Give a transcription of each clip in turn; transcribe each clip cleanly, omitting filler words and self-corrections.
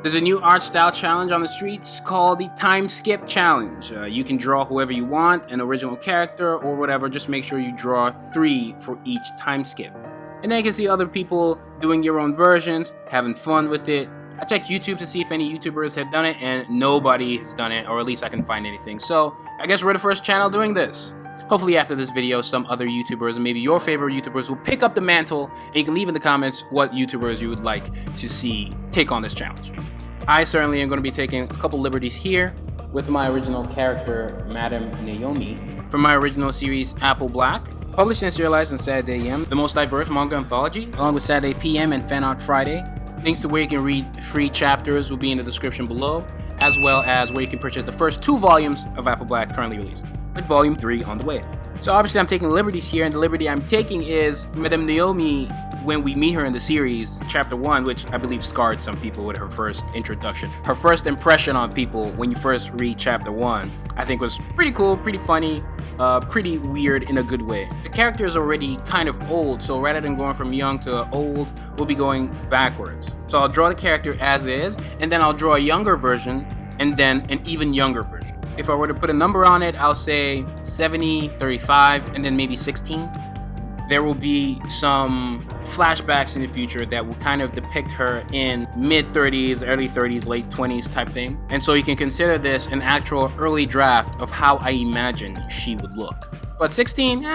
There's a new art style challenge on the streets called the Time Skip Challenge. You can draw whoever you want, an original character or whatever, just make sure you draw 3 for each time skip. And then you can see other people doing your own versions, having fun with it. I checked YouTube to see if any YouTubers have done it, and nobody has done it, or at least I can find anything. So I guess we're the first channel doing this. Hopefully after this video, some other YouTubers and maybe your favorite YouTubers will pick up the mantle, and you can leave in the comments what YouTubers you would like to see take on this challenge. I certainly am going to be taking a couple liberties here with my original character, Madame Naomi, from my original series Apple Black, published and serialized on Saturday AM, the most diverse manga anthology, along with Saturday PM and FANART Friday. Links to where you can read free chapters will be in the description below, as well as where you can purchase the first 2 volumes of Apple Black currently released, with volume 3 on the way. So obviously I'm taking liberties here, and the liberty I'm taking is Madame Naomi when we meet her in the series, chapter 1, which I believe scarred some people with her first introduction. Her first impression on people when you first read chapter 1, I think was pretty cool, pretty funny, pretty weird in a good way. The character is already kind of old, so rather than going from young to old, we'll be going backwards. So I'll draw the character as is, and then I'll draw a younger version, and then an even younger version. If I were to put a number on it, I'll say 70, 35, and then maybe 16. There will be some flashbacks in the future that will kind of depict her in mid-30s, early 30s, late 20s type thing. And so you can consider this an actual early draft of how I imagine she would look. But 16,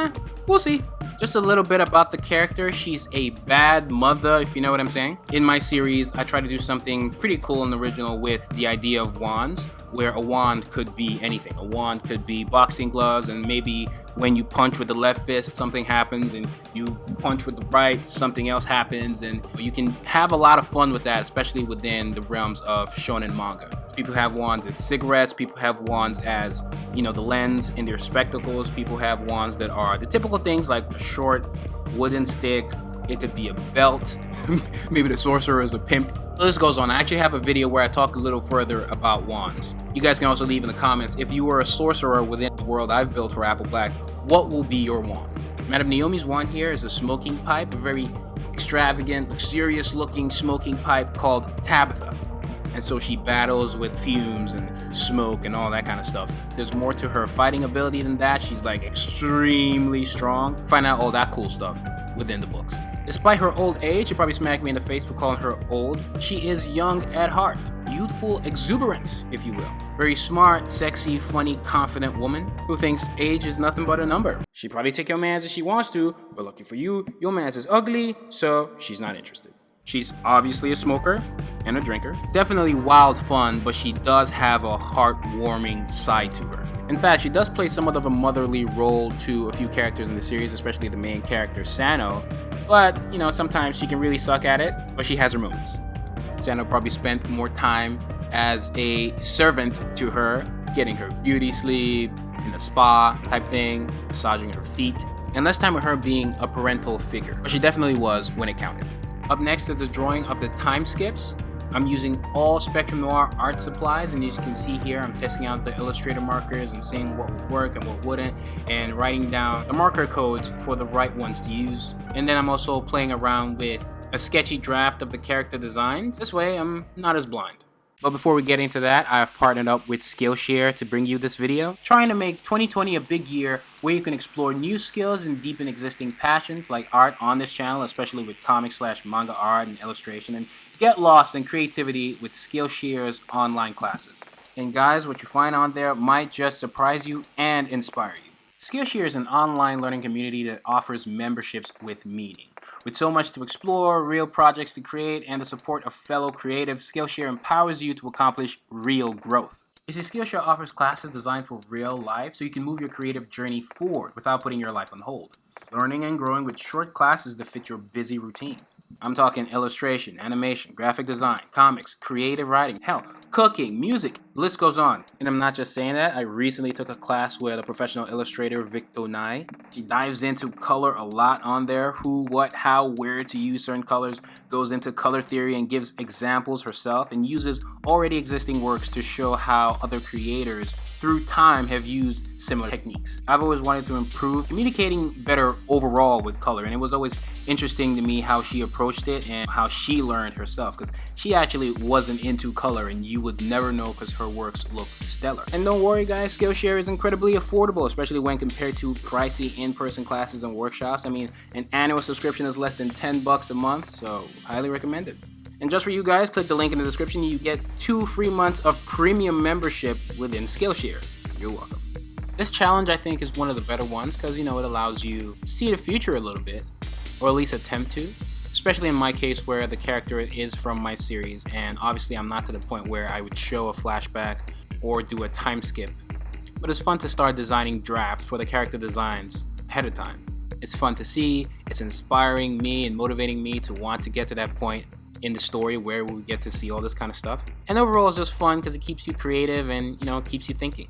we'll see. Just a little bit about the character. She's a bad mother, if you know what I'm saying. In my series, I try to do something pretty cool in the original with the idea of wands, where a wand could be anything. A wand could be boxing gloves, and maybe when you punch with the left fist, something happens, and you punch with the right, something else happens, and you can have a lot of fun with that, especially within the realms of shonen manga. People have wands as cigarettes, people have wands as, the lens in their spectacles, people have wands that are the typical things like a short wooden stick, it could be a belt, maybe the sorcerer is a pimp. The list goes on. I actually have a video where I talk a little further about wands. You guys can also leave in the comments, if you were a sorcerer within the world I've built for Apple Black, what will be your wand? Madame Naomi's wand here is a smoking pipe, a very extravagant, luxurious looking smoking pipe called Tabitha. And so she battles with fumes and smoke and all that kind of stuff. There's more to her fighting ability than that. She's like extremely strong. Find out all that cool stuff within the books. Despite her old age, you probably smacked me in the face for calling her old, she is young at heart. Youthful exuberance, if you will. Very smart, sexy, funny, confident woman who thinks age is nothing but a number. She probably take your mans if she wants to, but lucky for you, your mans is ugly, so she's not interested. She's obviously a smoker and a drinker. Definitely wild fun, but she does have a heartwarming side to her. In fact, she does play somewhat of a motherly role to a few characters in the series, especially the main character, Sano. But, sometimes she can really suck at it, but she has her moments. Sano probably spent more time as a servant to her, getting her beauty sleep, in the spa type thing, massaging her feet, and less time with her being a parental figure. But she definitely was when it counted. Up next is a drawing of the time skips. I'm using all Spectrum Noir art supplies, and as you can see here, I'm testing out the Illustrator markers and seeing what would work and what wouldn't, and writing down the marker codes for the right ones to use. And then I'm also playing around with a sketchy draft of the character designs. This way, I'm not as blind. But before we get into that, I have partnered up with Skillshare to bring you this video, trying to make 2020 a big year where you can explore new skills and deepen existing passions like art on this channel, especially with comic/manga art and illustration, and get lost in creativity with Skillshare's online classes. And guys, what you find on there might just surprise you and inspire you. Skillshare is an online learning community that offers memberships with meaning. With so much to explore, real projects to create, and the support of fellow creatives, Skillshare empowers you to accomplish real growth. You see, Skillshare offers classes designed for real life so you can move your creative journey forward without putting your life on hold. Learning and growing with short classes that fit your busy routine. I'm talking illustration, animation, graphic design, comics, creative writing, hell, cooking, music, the list goes on. And I'm not just saying that, I recently took a class with a professional illustrator, Victor Nye. She dives into color a lot on there, who, what, how, where to use certain colors. goes into color theory and gives examples herself and uses already existing works to show how other creators through time have used similar techniques. I've always wanted to improve communicating better overall with color, and it was always interesting to me how she approached it and how she learned herself, because she actually wasn't into color and you would never know because her works look stellar. And don't worry guys, Skillshare is incredibly affordable, especially when compared to pricey in-person classes and workshops. I mean, an annual subscription is less than $10 a month, so highly recommend it. And just for you guys, click the link in the description. You get 2 free months of premium membership within Skillshare. You're welcome. This challenge I think is one of the better ones because, you know, it allows you to see the future a little bit, or at least attempt to, especially in my case where the character is from my series, and obviously I'm not to the point where I would show a flashback or do a time skip. But it's fun to start designing drafts for the character designs ahead of time. It's fun to see, it's inspiring me and motivating me to want to get to that point in the story where we get to see all this kind of stuff. And overall it's just fun because it keeps you creative and, you know, it keeps you thinking.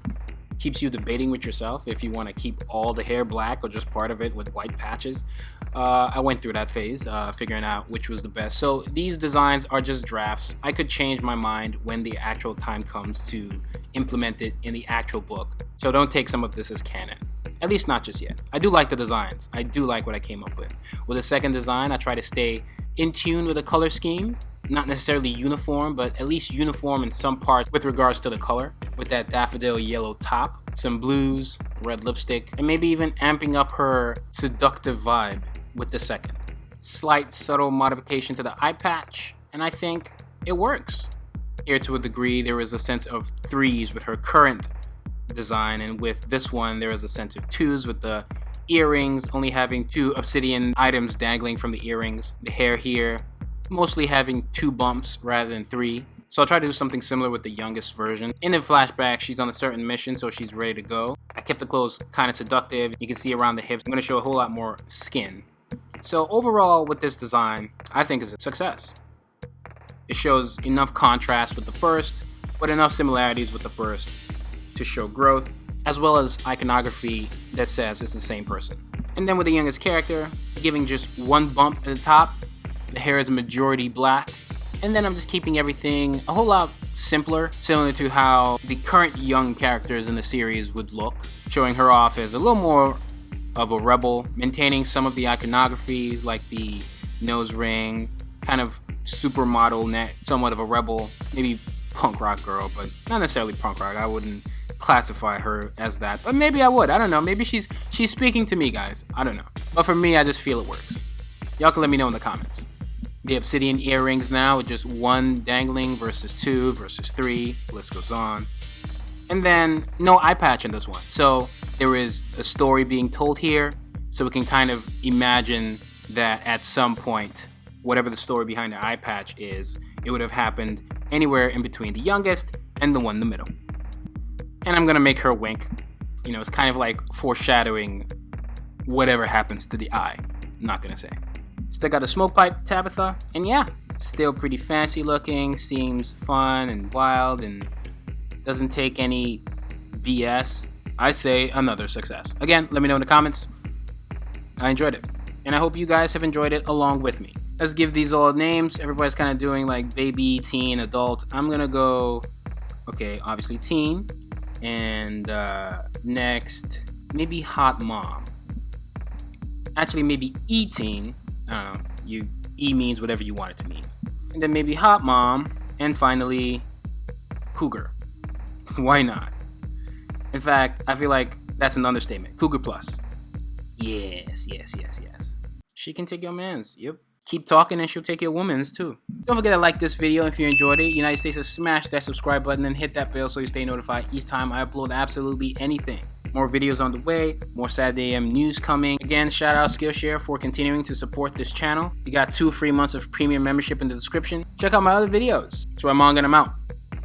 It keeps you debating with yourself if you want to keep all the hair black or just part of it with white patches. I went through that phase, figuring out which was the best. So these designs are just drafts. I could change my mind when the actual time comes to implement it in the actual book. So don't take some of this as canon. At least not just yet. I do like the designs. I do like what I came up with. With the second design, I try to stay in tune with the color scheme. Not necessarily uniform, but at least uniform in some parts with regards to the color. With that daffodil yellow top, some blues, red lipstick, and maybe even amping up her seductive vibe with the second. Slight subtle modification to the eye patch, and I think it works. Here to a degree, there is a sense of 3s with her current design, and with this one there is a sense of 2s with the earrings only having 2 obsidian items dangling from the earrings, the hair here mostly having 2 bumps rather than 3. So I'll try to do something similar with the youngest version. In the flashback, she's on a certain mission, so she's ready to go. I kept the clothes kind of seductive. You can see around the hips. I'm going to show a whole lot more skin. So overall with this design, I think is a success. It shows enough contrast with the first, but enough similarities with the first to show growth, as well as iconography that says it's the same person. And then with the youngest character, giving just 1 bump at the top, the hair is a majority black, and then I'm just keeping everything a whole lot simpler, similar to how the current young characters in the series would look, showing her off as a little more of a rebel, maintaining some of the iconographies like the nose ring, kind of supermodel neck, somewhat of a rebel, maybe punk rock girl, but not necessarily punk rock. I wouldn't classify her as that, but maybe I would. I don't know. Maybe she's speaking to me, guys. I don't know. But for me, I just feel it works. Y'all can let me know in the comments. The obsidian earrings now with just 1 dangling versus 2 versus 3. The list goes on. And then no eye patch in this one. So there is a story being told here. So we can kind of imagine that at some point, whatever the story behind the eye patch is, it would have happened anywhere in between the youngest and the one in the middle. And I'm gonna make her wink. You know, it's kind of like foreshadowing whatever happens to the eye. I'm not gonna say. Still got a smoke pipe, Tabitha, and yeah, still pretty fancy looking, seems fun and wild, and doesn't take any BS. I say another success. Again, let me know in the comments. I enjoyed it, and I hope you guys have enjoyed it along with me. Let's give these all names. Everybody's kind of doing like baby, teen, adult. I'm gonna go, okay, obviously teen, and next, maybe hot mom. Actually, maybe E-teen. I don't know, E means whatever you want it to mean. And then maybe hot mom, and finally, cougar. Why not? In fact, I feel like that's an understatement. Cougar plus. Yes. She can take your mans, yep. Keep talking and she'll take your woman's too. Don't forget to like this video if you enjoyed it. United States, smash that subscribe button and hit that bell so you stay notified each time I upload absolutely anything. More videos on the way, more Saturday AM news coming. Again, shout out Skillshare for continuing to support this channel. You got 2 free months of premium membership in the description. Check out my other videos. It's WHYTMANGA and I'm out.